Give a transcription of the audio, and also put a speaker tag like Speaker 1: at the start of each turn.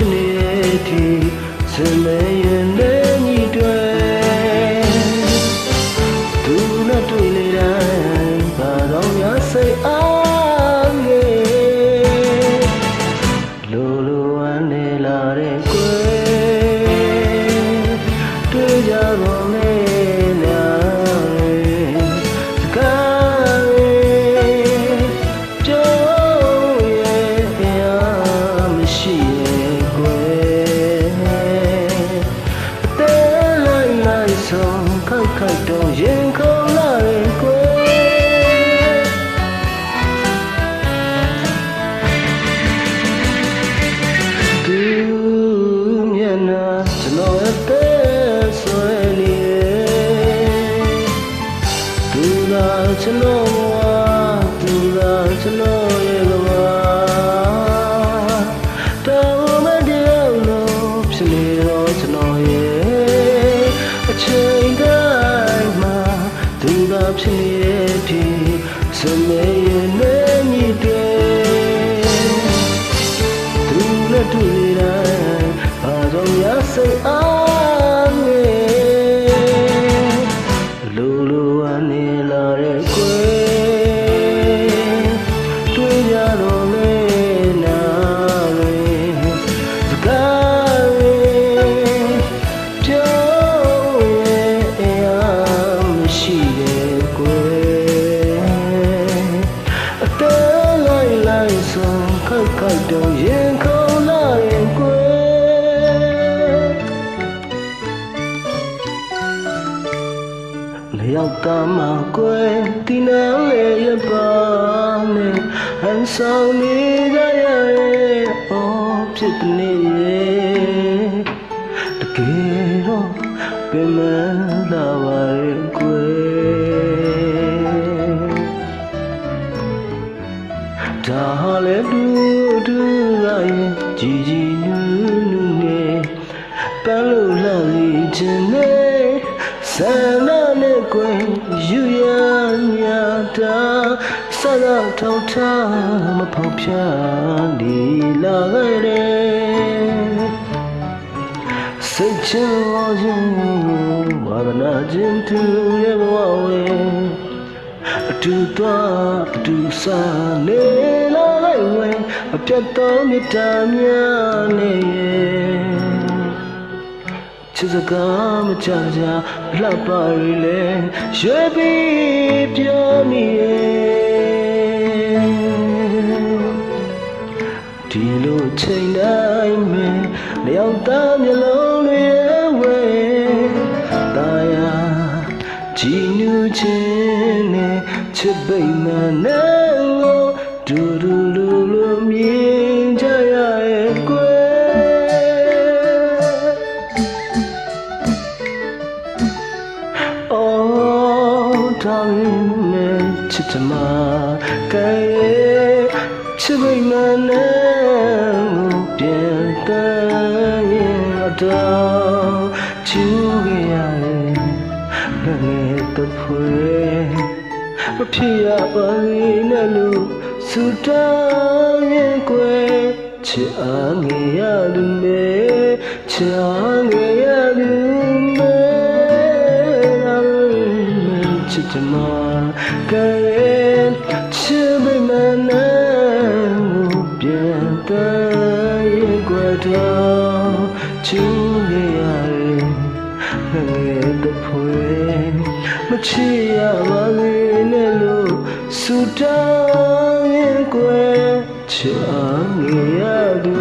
Speaker 1: ဖြစ်နေတဲ့ဒီစနေရင်လည်းညီတွေသူနဲ့တွေ့လေတိုင်းဘာတော့ရစိတ်အားငယ်လိုလိုဝမ်းနေလာတဲ့ကွယ်တွေ့ကြတော့လေခိုက်တော့ရင်ခုန်လာရင်ကွယ်သူမျက်နှာကျွန်တော်အသက်ဆွဲနေသူသာကျွန်တော်ဘဝသူသာကျွန်တော်ရဲ့ဘဝတော်မတရားလို့ဖြစ်နေတော့ကျွန်တော်ရဲ့အချိန်ဖြစ်နေတဲ့ဒီစနေရင်လည်းညီတယ်သူနဲ့တွေ့နေတိုင်းဘာကြောင့်ရစိတ်အားငယ်လိုလိုအနေလာတဲ့ကွယ်တွေ့ကြတော့လေနာရီစကားရီပြောရဲ့အရာမရှိတဲ့ခိုက်တော့ရင်ခုန်လာရင်ကွယ်လျောက်သားမကွယ်ဒီနာလေရပါနဲ့ဟန်ဆောင်နေကြရဲ့အော်ဖြစ်နေရဲ့တကယ်တော့ပြန်မလာပါရဲ့ကွယ်ဒါလည်းတူလာရင်ကြည်ကြည်နူးနူးနဲ့ပန်းလို့လှလိချင်နေဆန္ဒနဲ့ကွယ်ယူရညာတာစကားထောက်ထားမဖောက်ဖျားနေလာခဲ့တယ်စိတ်ချခြင်းဝါဒနာခြင်းသူရဲ့ဘဝဝင်အတူသွားအတူစားနေလာလိုက်ဝင်အပြတ်သောမြတ်တာများနေချစ်စကားမကြကြလှပရီလေရွေးပြီးပြောမိရဲ့ဒီလိုချိန်တိုင်းမှာလျောက်သားမျက်လုံးတွေဝဲတာယာကြည်နူးခြင်းနဲ့ချစ်ပိတ်မှန်နဲ့ကိုဒူဒူလူလူမြင်ကြရရဲ့ကွယ်အော်တောင်းနဲ့ချစ်တမကဲချစ်ပိတ်မှန်နဲ့ကိုပြန်တမ်းရင်တော့ချူခဲ့ရရဲ့ငါနဲ့တဖွယ်မဖြစ်ရပါဘူးနဲ့လို့စူတောင်းရင်ကွယ်ချစ်အားငယ်ရလူမဲချစ်အားငယ်ရလူမဲချစ်တမကဲချစ်မိမနဲ့ပြန်တမ်းရင်ကွယ်တော့ချူခဲ့ရတယ်ငယ်တဖွယ်မချစ်ရပါဘူးနဲ့လို့စူတောင်းရင်ကွယ်ချစ်အားငယ်ရသူ